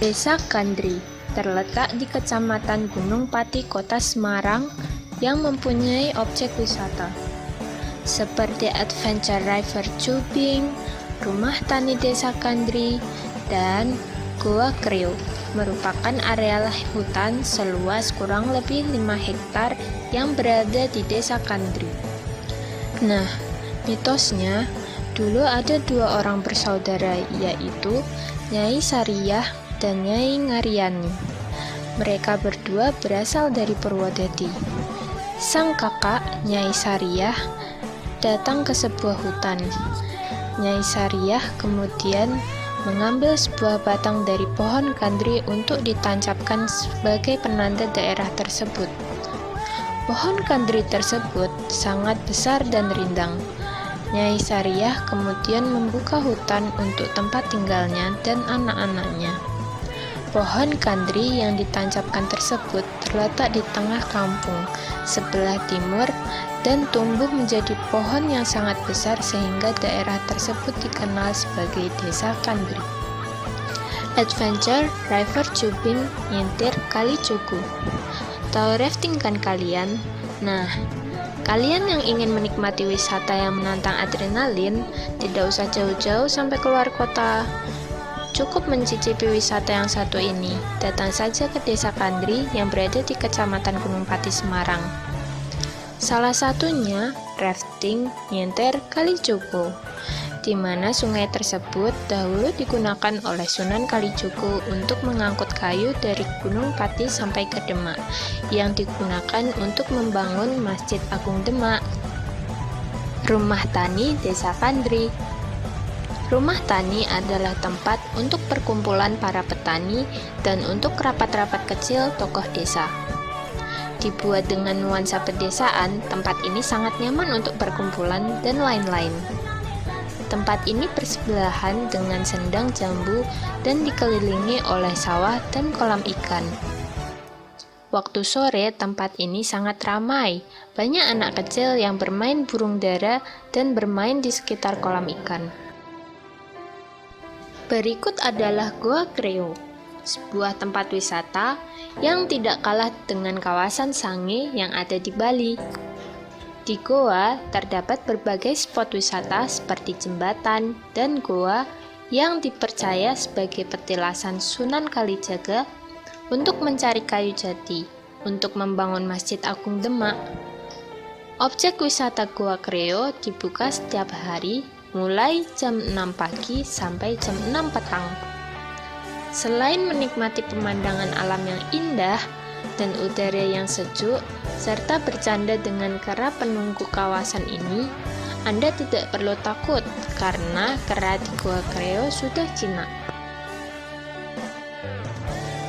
Desa Kandri terletak di Kecamatan Gunung Pati, Kota Semarang, yang mempunyai objek wisata seperti Adventure River Tubing, Rumah Tani Desa Kandri, dan Goa Kreo. Merupakan area hutan seluas kurang lebih 5 hektar yang berada di Desa Kandri. Nah, mitosnya dulu ada 2 orang bersaudara, yaitu Nyai Sariyah dan Nyai Ngaryani. Mereka berdua berasal dari Purwodadi. Sang kakak, Nyai Sariyah, datang ke sebuah hutan. Nyai Sariyah kemudian mengambil sebuah batang dari pohon kandri untuk ditancapkan sebagai penanda daerah tersebut. Pohon kandri tersebut sangat besar dan rindang. Nyai Sariyah kemudian membuka hutan untuk tempat tinggalnya dan anak-anaknya. Pohon kandri yang ditancapkan tersebut terletak di tengah kampung sebelah timur dan tumbuh menjadi pohon yang sangat besar sehingga daerah tersebut dikenal sebagai Desa Kandri. Adventure River Tubing nyentir Kali Cuku. Tahu rafting kan kalian? Nah, kalian yang ingin menikmati wisata yang menantang adrenalin, tidak usah jauh-jauh sampai keluar kota. Cukup mencicipi wisata yang satu ini. Datang saja ke Desa Kandri yang berada di Kecamatan Gunung Pati, Semarang. Salah satunya rafting nyentir Kali Cuku, di mana sungai tersebut dahulu digunakan oleh Sunan Kalijogo untuk mengangkut kayu dari Gunung Pati sampai ke Demak, yang digunakan untuk membangun Masjid Agung Demak. Rumah Tani Desa Kandri. Rumah tani adalah tempat untuk perkumpulan para petani dan untuk rapat-rapat kecil tokoh desa. Dibuat dengan nuansa pedesaan, tempat ini sangat nyaman untuk perkumpulan dan lain-lain. Tempat ini bersebelahan dengan sendang jambu dan dikelilingi oleh sawah dan kolam ikan. Waktu sore, tempat ini sangat ramai. Banyak anak kecil yang bermain burung dara dan bermain di sekitar kolam ikan. Berikut adalah Goa Kreo, sebuah tempat wisata yang tidak kalah dengan kawasan Sange yang ada di Bali. Di Goa terdapat berbagai spot wisata seperti jembatan dan goa yang dipercaya sebagai petilasan Sunan Kalijaga untuk mencari kayu jati untuk membangun Masjid Agung Demak. Objek wisata Goa Kreo dibuka setiap hari mulai jam 6 pagi sampai jam 6 petang. Selain menikmati pemandangan alam yang indah dan udara yang sejuk, serta bercanda dengan kera penunggu kawasan ini, Anda tidak perlu takut karena kera di Goa Kreo sudah jinak.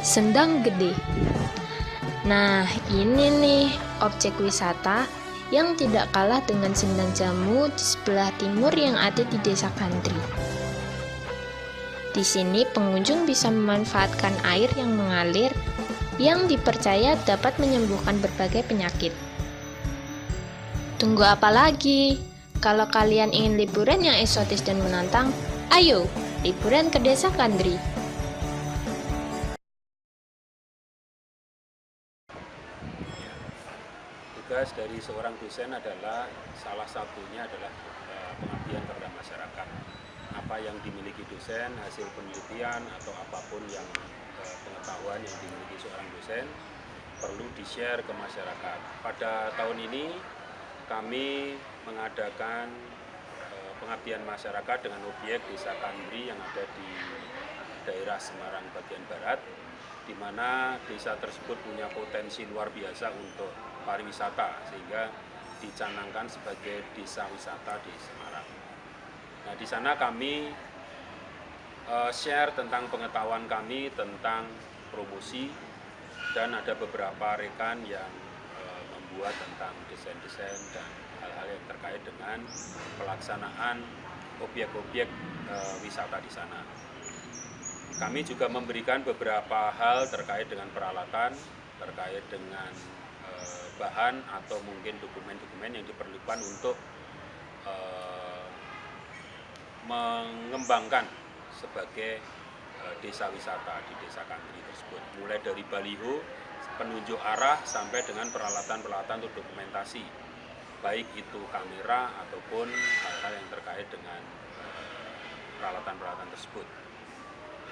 Sendang Gede. Nah, ini nih objek wisata yang tidak kalah dengan sendang jamu di sebelah timur yang ada di Desa Kandri. Di sini pengunjung bisa memanfaatkan air yang mengalir yang dipercaya dapat menyembuhkan berbagai penyakit. Tunggu apa lagi? Kalau kalian ingin liburan yang eksotis dan menantang, ayo liburan ke Desa Kandri. Tugas dari seorang dosen adalah salah satunya adalah pengabdian kepada masyarakat. Apa yang dimiliki dosen, hasil penelitian atau apapun yang pengetahuan yang dimiliki seorang dosen perlu di-share ke masyarakat. Pada tahun ini kami mengadakan pengabdian masyarakat dengan objek Desa Kandri yang ada di daerah Semarang bagian barat, di mana desa tersebut punya potensi luar biasa untuk pariwisata sehingga dicanangkan sebagai desa wisata di Semarang. Nah, di sana kami share tentang pengetahuan kami tentang promosi dan ada beberapa rekan yang membuat tentang desain-desain dan hal-hal yang terkait dengan pelaksanaan objek-objek wisata di sana. Kami juga memberikan beberapa hal terkait dengan peralatan, terkait dengan bahan atau mungkin dokumen-dokumen yang diperlukan untuk mengembangkan sebagai desa wisata di Desa Kandri tersebut, mulai dari baliho, penunjuk arah sampai dengan peralatan-peralatan untuk dokumentasi, baik itu kamera ataupun hal-hal yang terkait dengan peralatan-peralatan tersebut.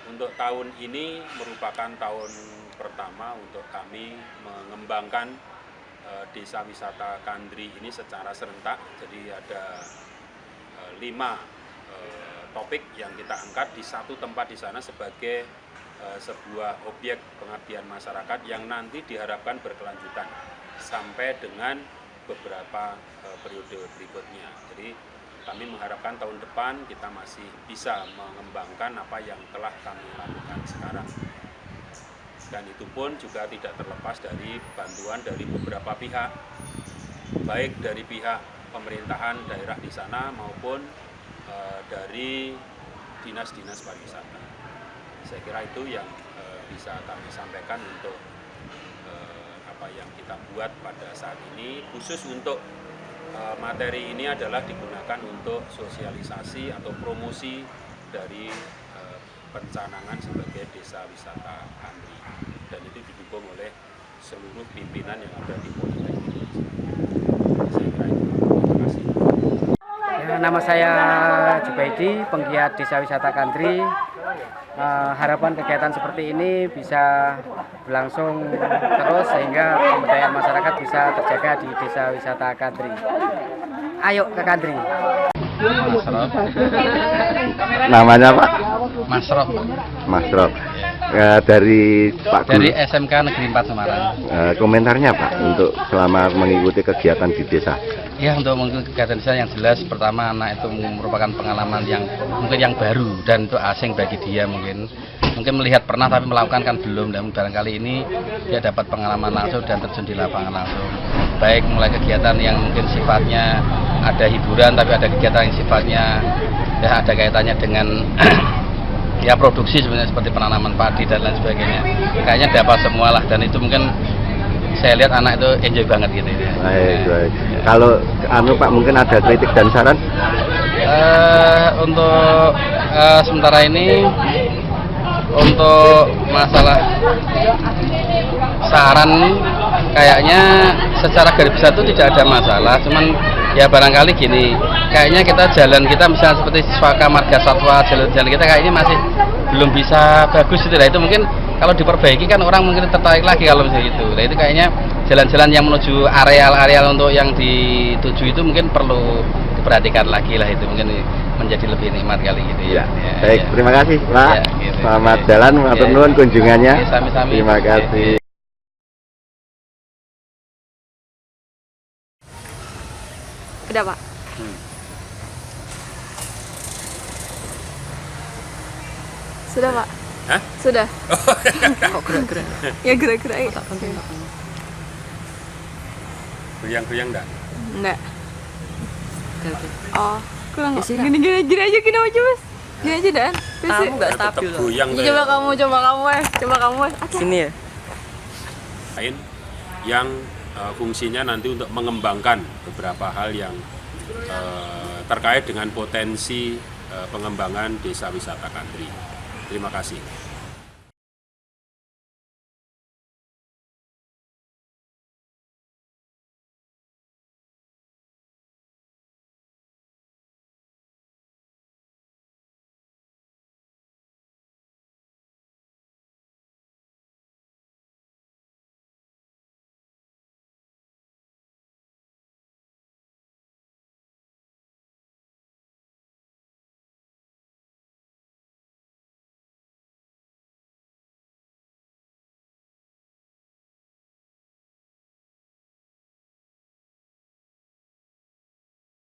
Untuk tahun ini merupakan tahun pertama untuk kami mengembangkan Desa Wisata Kandri ini secara serentak. Jadi ada 5 topik yang kita angkat di satu tempat di sana sebagai sebuah objek pengabdian masyarakat yang nanti diharapkan berkelanjutan sampai dengan beberapa periode berikutnya. Jadi kami mengharapkan tahun depan kita masih bisa mengembangkan apa yang telah kami lakukan sekarang. Dan itu pun juga tidak terlepas dari bantuan dari beberapa pihak, baik dari pihak pemerintahan daerah di sana maupun dari dinas-dinas pariwisata. Saya kira itu yang bisa kami sampaikan untuk apa yang kita buat pada saat ini. Khusus untuk materi ini adalah digunakan untuk sosialisasi atau promosi dari pencanangan sebagai Desa Wisata Kandri, dan itu didukung oleh seluruh pimpinan yang ada di Politeknik. Saya kira itu. Terima kasih. Ya, nama saya Jubaidi, penggiat Desa Wisata Kandri. Harapan kegiatan seperti ini bisa berlangsung terus sehingga pemberdayaan masyarakat bisa terjaga di Desa Wisata Kandri. Ayo ke Kandri. Masrop. Namanya Pak? Masrop. Masrop. Dari Pak Guru. Dari SMK Negeri 4 Semarang. Komentarnya Pak untuk selama mengikuti kegiatan di desa. Ya, untuk mengikuti kegiatan desa yang jelas pertama anak itu merupakan pengalaman yang mungkin yang baru dan itu asing bagi dia mungkin melihat pernah tapi melakukan kan belum, dan barangkali ini dia dapat pengalaman langsung dan terjun di lapangan langsung, baik mulai kegiatan yang mungkin sifatnya ada hiburan tapi ada kegiatan yang sifatnya ya ada kaitannya dengan ya produksi sebenarnya seperti penanaman padi dan lain sebagainya, kayaknya dapat semua lah, dan itu mungkin saya lihat anak itu enjoy banget gitu ya. Baik. Kalau Pak mungkin ada kritik dan saran? Untuk sementara ini untuk masalah saran kayaknya secara garis besar itu tidak ada masalah, cuman ya barangkali gini, kayaknya kita misalnya seperti Swaka Marga Satwa, jalan-jalan kita kayak ini masih belum bisa bagus itu. Nah itu mungkin kalau diperbaiki kan orang mungkin tertarik lagi kalau misalnya gitu. Nah itu kayaknya jalan-jalan yang menuju areal-areal untuk yang dituju itu mungkin perlu diperhatikan lagi lah, itu mungkin menjadi lebih nikmat kali gitu ya. Baik, ya. terima kasih Pak. Ya, gitu. Selamat jalan, matur nuwun kunjungannya. Sami-sami. Terima kasih. Udah Pak. Sudah Pak. Hah? Sudah. Kok gerak-gerak? Ya gerak-gerak. Goyang-goyang enggak? Enggak. Oh, kurang gini aja Mas. Gini aja Dan. Kamu nggak stabil loh. Goyang Ya, coba kamu. Sini ya. lain yang fungsinya nanti untuk mengembangkan beberapa hal yang terkait dengan potensi pengembangan Desa Wisata Kandri. Terima kasih.